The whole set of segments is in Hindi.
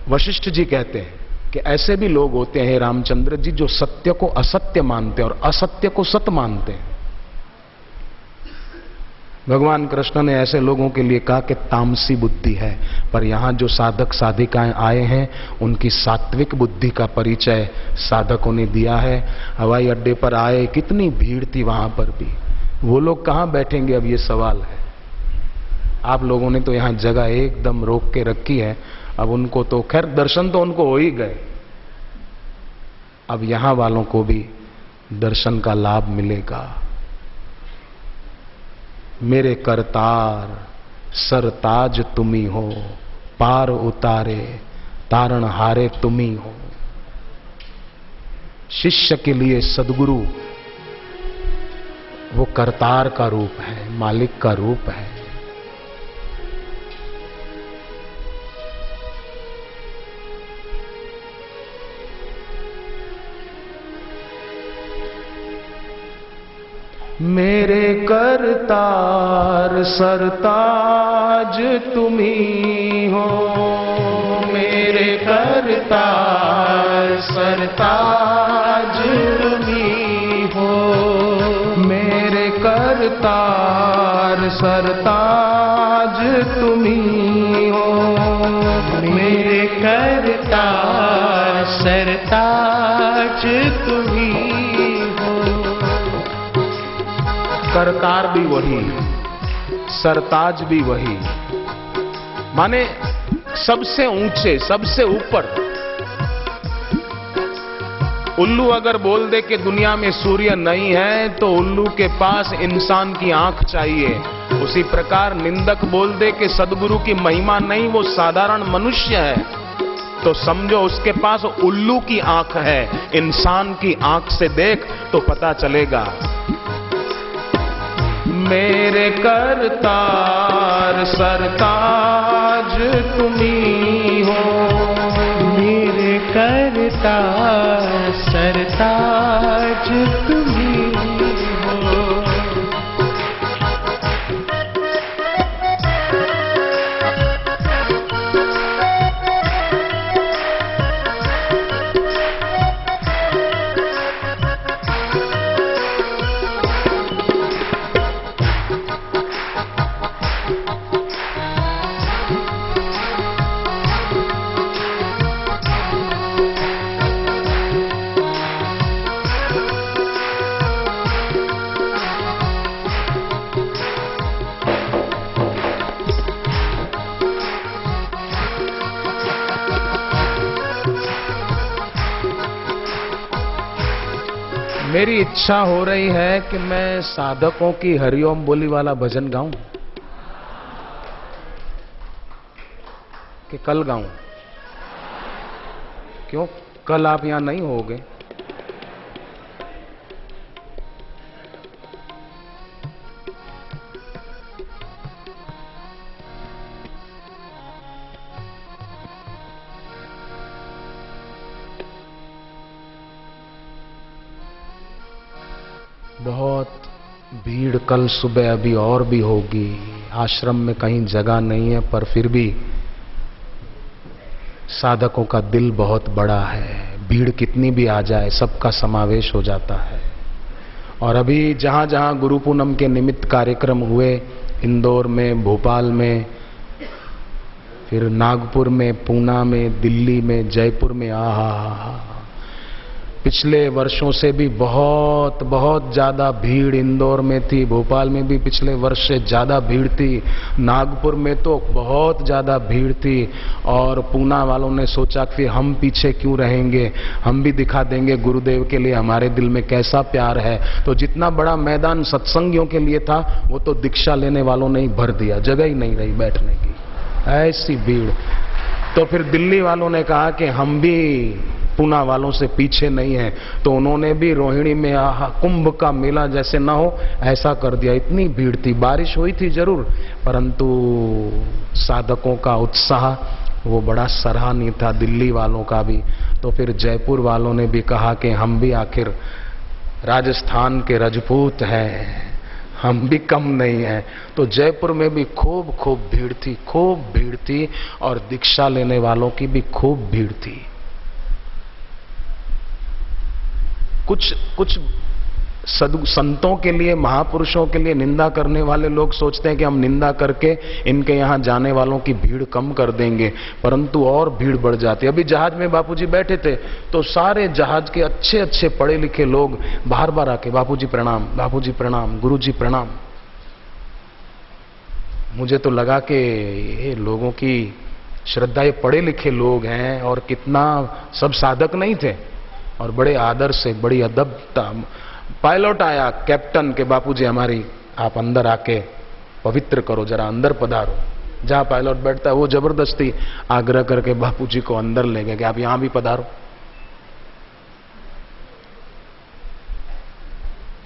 वशिष्ठ जी कहते हैं कि ऐसे भी लोग होते हैं रामचंद्र जी जो सत्य को असत्य मानते हैं और असत्य को सत्य मानते हैं। भगवान कृष्ण ने ऐसे लोगों के लिए कहा कि तामसी बुद्धि है, पर यहां जो साधक साधिकाएं आए हैं उनकी सात्विक बुद्धि का परिचय साधकों ने दिया है। हवाई अड्डे पर आए, कितनी भीड़ थी वहां पर भी, वो लोग कहां बैठेंगे अब ये सवाल है। आप लोगों ने तो यहां जगह एकदम रोक के रखी है, अब उनको तो खैर दर्शन तो उनको हो ही गए, अब यहां वालों को भी दर्शन का लाभ मिलेगा। मेरे करतार सरताज तुम्ही हो, पार उतारे तारण हारे तुम्ही हो। शिष्य के लिए सद्गुरु वो करतार का रूप है, मालिक का रूप है। मेरे करतार सरताज तुम्ही हो, मेरे करतार सरताज तुम्ही हो, मेरे करतार सरताज तुम्ही हो, मेरे करतार सरताज तुम्ही हो। करतार भी वही, सरताज भी वही, माने सबसे ऊंचे, सबसे ऊपर। उल्लू अगर बोल दे कि दुनिया में सूर्य नहीं है तो उल्लू के पास इंसान की आंख चाहिए। उसी प्रकार निंदक बोल दे कि सद्गुरु की महिमा नहीं, वो साधारण मनुष्य है, तो समझो उसके पास उल्लू की आंख है। इंसान की आंख से देख तो पता चलेगा। मेरे करतार सरताज तुम्ही हो, मेरे करतार सरताज तुम्ही हो। मेरी इच्छा हो रही है कि मैं साधकों की हरिओम बोली वाला भजन गाऊं कि कल गाऊं। क्यों, कल आप यहां नहीं होगे? बहुत भीड़ कल सुबह अभी और भी होगी। आश्रम में कहीं जगह नहीं है, पर फिर भी साधकों का दिल बहुत बड़ा है। भीड़ कितनी भी आ जाए सबका समावेश हो जाता है। और अभी जहां जहां गुरु पूनम के निमित्त कार्यक्रम हुए, इंदौर में, भोपाल में, फिर नागपुर में, पूना में, दिल्ली में, जयपुर में, आहा, पिछले वर्षों से भी बहुत बहुत ज्यादा भीड़ इंदौर में थी। भोपाल में भी पिछले वर्ष से ज्यादा भीड़ थी। नागपुर में तो बहुत ज्यादा भीड़ थी। और पूना वालों ने सोचा कि हम पीछे क्यों रहेंगे, हम भी दिखा देंगे गुरुदेव के लिए हमारे दिल में कैसा प्यार है। तो जितना बड़ा मैदान सत्संगियों के लिए था वो तो दीक्षा लेने वालों ने ही भर दिया, जगह ही नहीं रही बैठने की, ऐसी भीड़। तो फिर दिल्ली वालों ने कहा कि हम भी पूना वालों से पीछे नहीं है, तो उन्होंने भी रोहिणी में कुंभ का मेला जैसे ना हो ऐसा कर दिया। इतनी भीड़ थी, बारिश हुई थी जरूर, परंतु साधकों का उत्साह वो बड़ा सराहनीय था, दिल्ली वालों का भी। तो फिर जयपुर वालों ने भी कहा कि हम भी आखिर राजस्थान के राजपूत हैं, हम भी कम नहीं हैं। तो जयपुर में भी खूब खूब भीड़ थी, खूब भीड़ थी, और दीक्षा लेने वालों की भी खूब भीड़ थी। कुछ संतों के लिए, महापुरुषों के लिए निंदा करने वाले लोग सोचते हैं कि हम निंदा करके इनके यहां जाने वालों की भीड़ कम कर देंगे, परंतु और भीड़ बढ़ जाती है। अभी जहाज में बापूजी बैठे थे तो सारे जहाज के अच्छे अच्छे पढ़े लिखे लोग बार बार आके बापूजी प्रणाम, बापूजी प्रणाम, गुरुजी प्रणाम। मुझे तो लगा कि ये लोगों की श्रद्धा, ये पढ़े लिखे लोग हैं और कितना, सब साधक नहीं थे, और बड़े आदर से, बड़ी अदबता। पायलट आया, कैप्टन के बापूजी हमारी आप अंदर आके पवित्र करो, जरा अंदर पधारो। जहां पायलट बैठता है वो जबरदस्ती आग्रह करके बापूजी को अंदर ले गए कि आप यहां भी पधारो।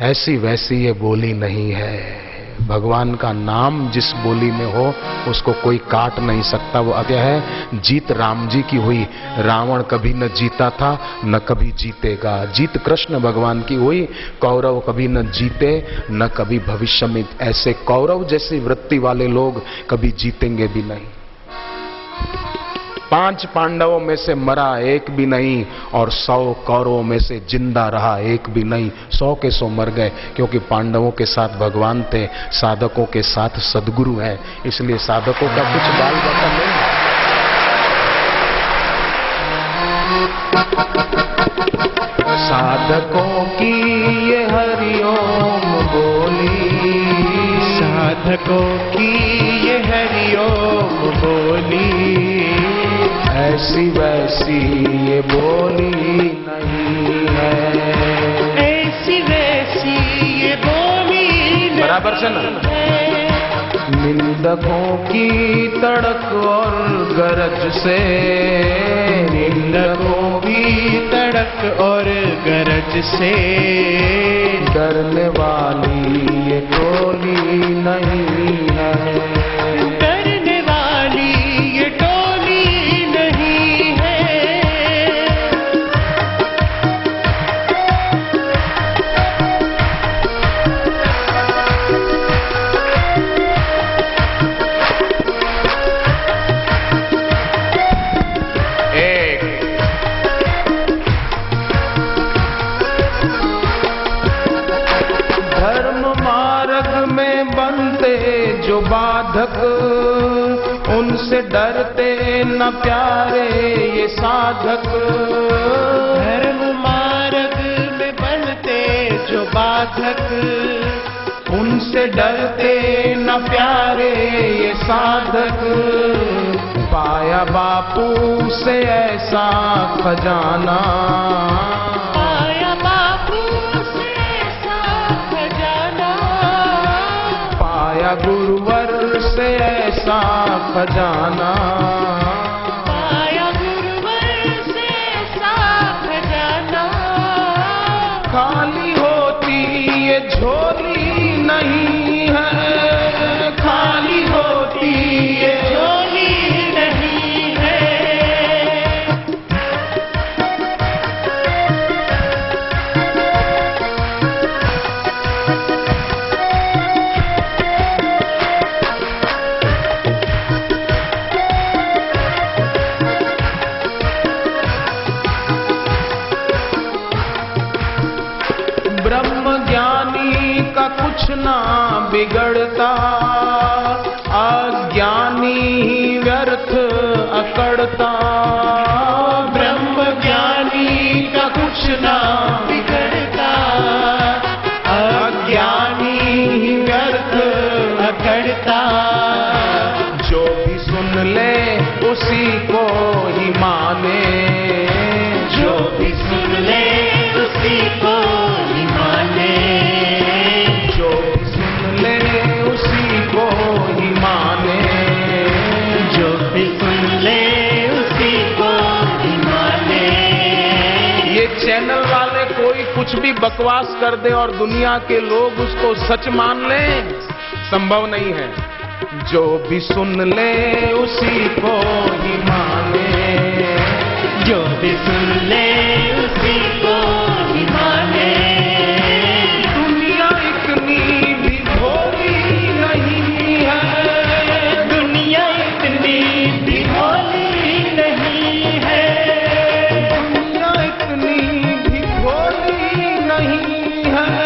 ऐसी वैसी ये बोली नहीं है। भगवान का नाम जिस बोली में हो उसको कोई काट नहीं सकता। वो क्या है, जीत राम जी की हुई, रावण कभी न जीता था न कभी जीतेगा। जीत कृष्ण भगवान की हुई, कौरव कभी न जीते न कभी भविष्य में ऐसे कौरव जैसी वृत्ति वाले लोग कभी जीतेंगे भी नहीं। 5 पांडवों में से मरा एक भी नहीं, और 100 कौरवों में से जिंदा रहा एक भी नहीं। 100 के 100 मर गए, क्योंकि पांडवों के साथ भगवान थे, साधकों के साथ सदगुरु हैं, इसलिए साधकों का कुछ बाल बचा नहीं। साधकों की ये हरिओम बोली, साधकों की ये हरिओम बोली, ऐसी वैसी ये बोली नहीं है। ऐसी वैसी ये बोली नहीं बराबर से ना। निंदकों की तड़क और गरज से, निंदकों की तड़क और गरज से, डरने वाली ये टोली नहीं है। डरने वाली ये टोली नहीं है। जो बाधक, उनसे डरते न प्यारे ये साधक। धर्म मार्ग में बनते जो बाधक, उनसे डरते न प्यारे ये साधक। पाया बापू से ऐसा खजाना, पाया बापू से ऐसा खजाना, पाया गुरुवर से ऐसा खजाना, पाया गुरुवर से ऐसा खजाना। खाली होती ये झोली नहीं है, खाली होती ये झोली नहीं है। ब्रह्म ज्ञानी का कुछ ना बिगड़ता, अज्ञानी ही व्यर्थ अकड़ता। ब्रह्म ज्ञानी का कुछ ना बिगड़ता, अज्ञानी ही व्यर्थ अकड़ता। जो भी सुन ले उसी को ही माने, जो भी सुन ले उसी को ही माने, जो भी सुन ले उसी को ही माने, जो भी सुन ले उसी को ही माने। ये चैनल वाले कोई कुछ भी बकवास कर दे और दुनिया के लोग उसको सच मान लें, संभव नहीं है। जो भी सुन ले उसी को ही माने, जो भी सुन ले उसी को ही माने। दुनिया इतनी भी नहीं है।